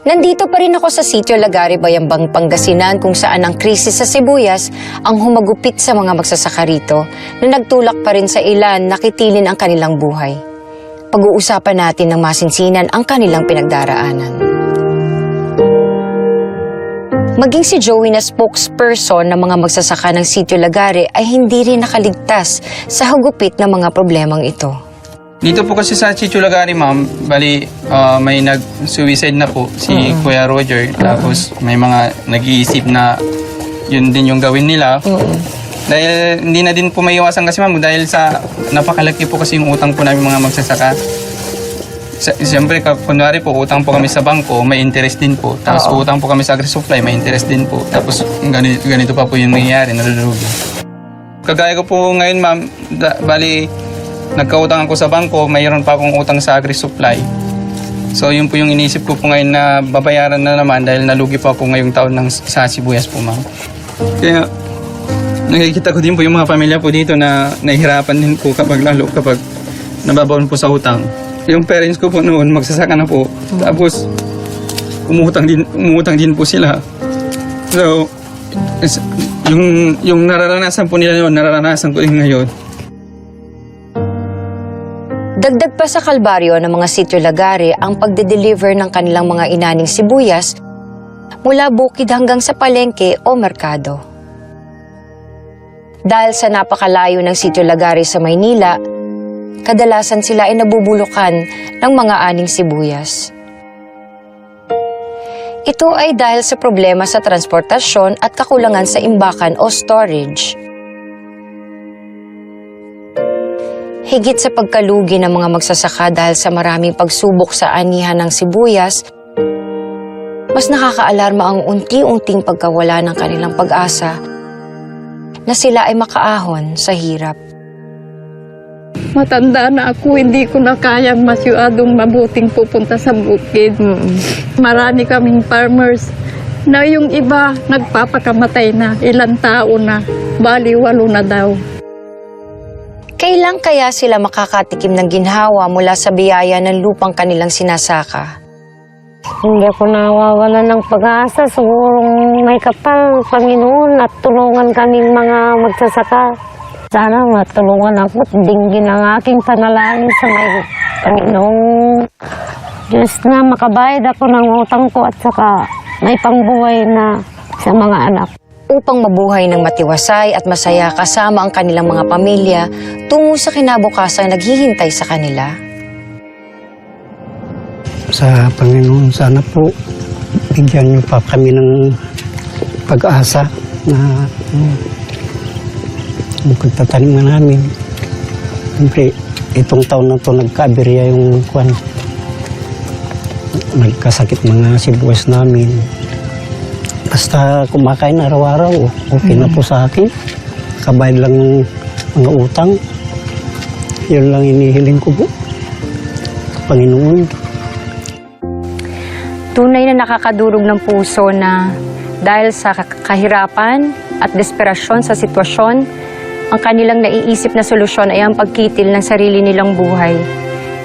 Nandito pa rin ako sa sitio Lagari, Bayambang, Pangasinan kung saan ang krisis sa sibuyas ang humagupit sa mga magsasaka rito na nagtulak pa rin sa ilan na kitilin ang kanilang buhay. Pag-uusapan natin ng masinsinan ang kanilang pinagdaraanan. Maging si Joey na spokesperson ng mga magsasaka ng sitio Lagari ay hindi rin nakaligtas sa hugupit ng mga problemang ito. Dito po kasi sa Sitio Lagari, ma'am, bali may nag-suicide na po si Kuya Roger. Tapos may mga nag-iisip na yun din yung gawin nila. Dahil hindi na din po may iwasan kasi, ma'am, dahil sa napakalaki po kasi yung utang po namin mga magsasaka. Siyempre, kunwari po, utang po kami sa bangko, may interest din po. Tapos utang po kami sa agri-supply, may interest din po. Tapos ganito pa po yung nangyayari, nalulugi. Kagaya ko po ngayon, ma'am, bali nagkautang ako sa bangko, mayroon pa akong utang sa agri-supply. So yun po yung iniisip ko po ngayon na babayaran na naman dahil nalugi po ako ngayong taon sa sibuyas po, ma'am. Kaya nakikita ko din po yung mga pamilya po dito na nahihirapan din po kapag nababaon po sa utang. Yung parents ko po noon magsasaka na po. Tapos umutang din po sila. So yung nararanasan po nila noon, nararanasan ko rin ngayon. Dagdag pa sa kalbaryo ng mga sitio Lagari ang pagde-deliver ng kanilang mga inaning sibuyas mula bukid hanggang sa palengke o merkado. Dahil sa napakalayo ng sitio Lagari sa Maynila, kadalasan sila ay nabubulukan ng mga aning sibuyas. Ito ay dahil sa problema sa transportasyon at kakulangan sa imbakan o storage. Higit sa pagkalugi ng mga magsasaka dahil sa maraming pagsubok sa anihan ng sibuyas, mas nakakaalarma ang unti-unting pagkawala ng kanilang pag-asa na sila ay makaahon sa hirap. Matanda na ako, hindi ko na kayang masyadong mabuting pupunta sa bukid. Marami kaming farmers na yung iba nagpapakamatay na, ilang taon na, bali 8 na daw. Kailan kaya sila makakatikim ng ginhawa mula sa biyaya ng lupang kanilang sinasaka? Hindi ako nawawala ng pag-asa. Siguro may kapal, Panginoon, at tulungan kaming mga magsasaka. Sana matulungan ako at dinggin ang aking panalangin sa may Panginoong Diyos na makabayad ako ng utang ko at saka may pangbuhay na sa mga anak. Upang mabuhay ng matiwasay at masaya kasama ang kanilang mga pamilya tungo sa kinabukasan naghihintay sa kanila. Sa Panginoon, sana po bigyan niyo pa kami ng pag-asa na pagtatanim namin. Siyempre, itong taon na ito nagka-aberya yung nagkasakit mga sibuyas namin. Basta kumakain araw-araw, okay na po sa akin. Kabayad lang ng mga utang. Yun lang inihiling ko po. Panginoon. Tunay na nakakadurog ng puso na dahil sa kahirapan at desperasyon sa sitwasyon, ang kanilang naiisip na solusyon ay ang pagkitil ng sarili nilang buhay.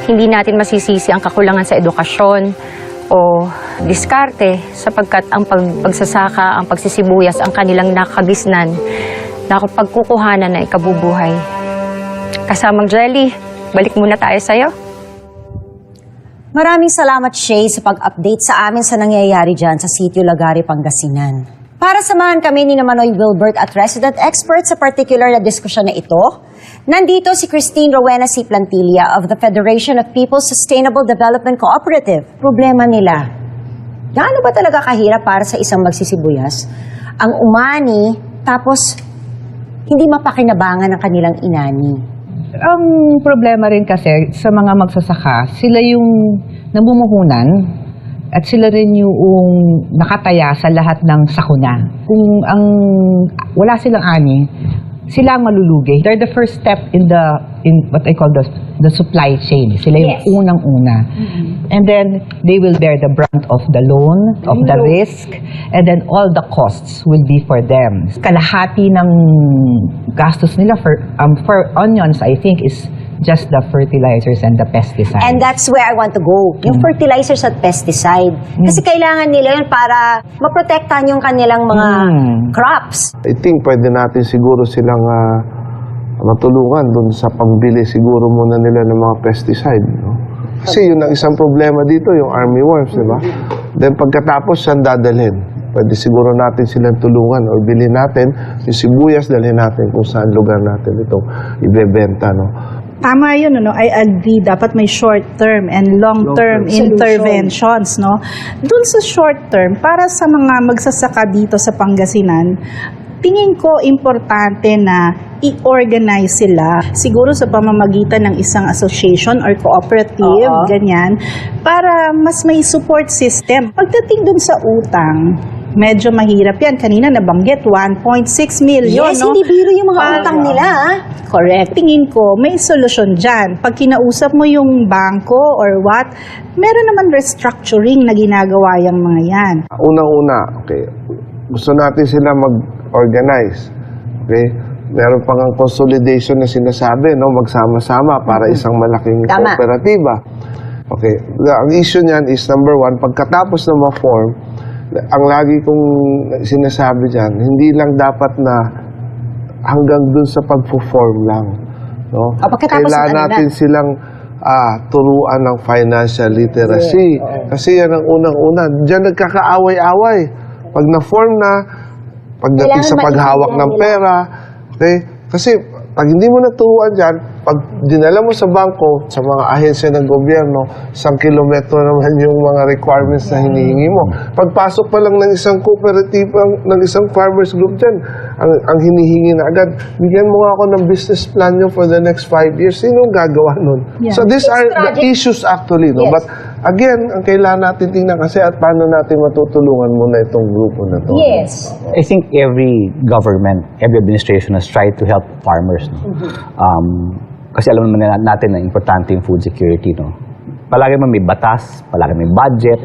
Hindi natin masisisi ang kakulangan sa edukasyon o diskarte sapagkat ang pagsasaka, ang pagsisibuyas, ang kanilang nakagisnan na pagkukuhanan na ikabubuhay. Kasamang Jelly, balik muna tayo sa'yo. Maraming salamat, Shay, sa pag-update sa amin sa nangyayari dyan sa Sitio Lagari, Pangasinan. Para samahan kami ni Manoy Wilbert at resident expert sa particular na diskusyon na ito, nandito si Christine Rowena C. Plantilla of the Federation of People's Sustainable Development Cooperative. Problema nila, gaano ba talaga kahirap para sa isang magsisibuyas ang umani tapos hindi mapakinabangan ng kanilang inani? Ang problema rin kasi sa mga magsasaka, sila yung namumuhunan at sila rin yung nakataya sa lahat ng sakuna. Kung wala silang ani, sila ang malulugi. They're the first step in what I call the supply chain. Sila yung unang-una. And then they will bear the brunt of the loan, of the risk, and then all the costs will be for them. Kalahati ng gastos nila for onions, I think, is just the fertilizers and the pesticides. And that's where I want to go. Yung fertilizers at pesticide. Kasi kailangan nila yun para maprotektahan yung kanilang mga crops. I think pwede natin siguro silang matulungan dun sa pambili siguro muna nila ng mga pesticide. No? Kasi yun ang isang problema dito, yung armyworms, di ba? Then pagkatapos, saan dadalhin? Pwede siguro natin silang tulungan o bilhin natin yung sibuyas, dalhin natin kung saan lugar natin itong ibebenta. No? Tama yun, no? I agree. Dapat may short-term and long-term interventions, no? Doon sa short-term, para sa mga magsasaka dito sa Pangasinan, tingin ko importante na i-organize sila, siguro sa pamamagitan ng isang association or cooperative, ganyan, para mas may support system. Pagdating dun sa utang, medyo mahirap yan. Kanina nabanggit, 1.6 million, Yes, no? hindi biro yung mga utang nila. Correct. Tingin ko, may solusyon dyan. Pag kinausap mo yung bangko or what, meron naman restructuring na ginagawa yung mga yan. Unang-una, okay, gusto natin sila mag-organize. Okay? Meron pang ang consolidation na sinasabi, no? Magsama-sama para isang malaking Tama. kooperatiba. Okay. Ang issue niyan is, number one, pagkatapos na ma-form, ang lagi kong sinasabi dyan, hindi lang dapat na hanggang dun sa pag-form lang. No? Pagkatapos Kailangan ng ano natin silang turuan ng financial literacy. Kasi yan ang unang-una. Diyan nagkakaaway-away. Pag na-form na, pagdating Kailangan sa paghawak maintindihan ng nila. pera, okay? Kasi pag hindi mo naturuan dyan, pag dinala mo sa bangko, sa mga ahensya ng gobyerno, 1 kilometro naman yung mga requirements na hinihingi mo. Pagpasok pa lang ng isang cooperative, ng isang farmers group dyan, ang hinihingi na agad, bigyan mo nga ako ng business plan nyo for the next 5 years. Sino ang gagawa nun? Yeah. So these are the issues actually. No? Yes. But again, ang kailangan natin tingnan kasi at paano natin matutulungan muna itong grupo na to. Yes. I think every government, every administration has tried to help farmers. No? Kasi alam naman natin na importante yung food security. No? Palagi may batas, palagi may budget,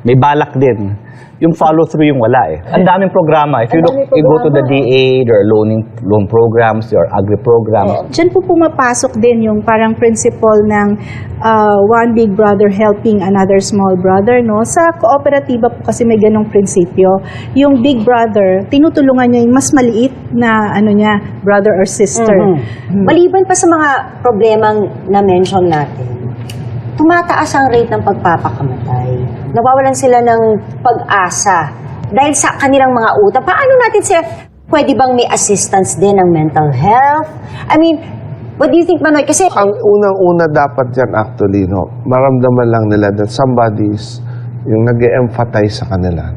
may balak din. Yung follow-through yung wala eh. Ang daming programa. If you look, you go to the DA, there are loan programs, there are agri-programs. Diyan po pumapasok din yung parang principle ng one big brother helping another small brother, no? Sa kooperatiba po kasi may ganong prinsipyo. Yung big brother, tinutulungan niya yung mas maliit na brother or sister. Maliban pa sa mga problemang na-mention natin, tumataas ang rate ng pagpapakamatay. Nawawalan sila ng pag-asa dahil sa kanilang mga utang. Paano natin sila, pwede bang may assistance din ng mental health? I mean, what do you think, Manoy? Kasi Ang unang-una dapat dyan actually, no, maramdaman lang nila that somebody is yung nag-e-emphasize sa kanila.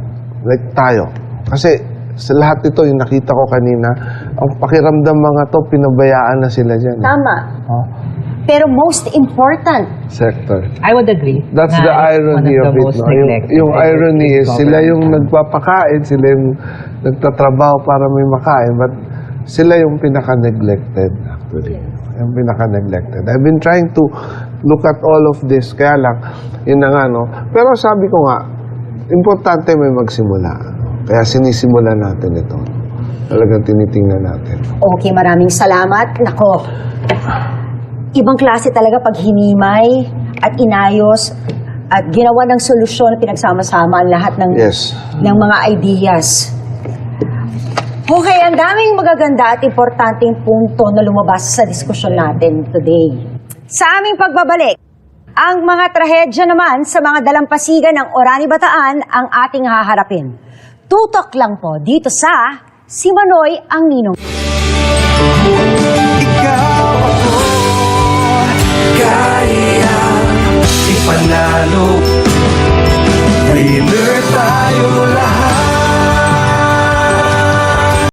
Like tayo. Kasi sa lahat ito, yung nakita ko kanina, ang pakiramdam mga to, pinabayaan na sila dyan. tama. Pero most important, Sector. I would agree. That's na the it's irony one of the it. most No? neglected Yung irony is, sila yung government. nagpapakain, sila yung nagtatrabaho para may makain, but sila yung pinaka-neglected actually. Yung pinaka-neglected. I've been trying to look at all of this, kaya lang, yun na nga, no? Pero sabi ko nga, importante may magsimula. Kaya sinisimula natin ito. Talagang tinitingnan natin. okay, maraming salamat. Nako, ibang klase talaga pag hinimay at inayos at ginawa ng solusyon, pinagsama-sama ang lahat ng, Yes. ng mga ideas. Okay, ang daming magaganda at importanteng punto na lumabas sa diskusyon natin today. Sa aming pagbabalik, ang mga trahedya naman sa mga dalampasigan ng Orani Bataan ang ating haharapin. Tutok lang po dito sa Si Manoy ang Ninong. Ikaw ako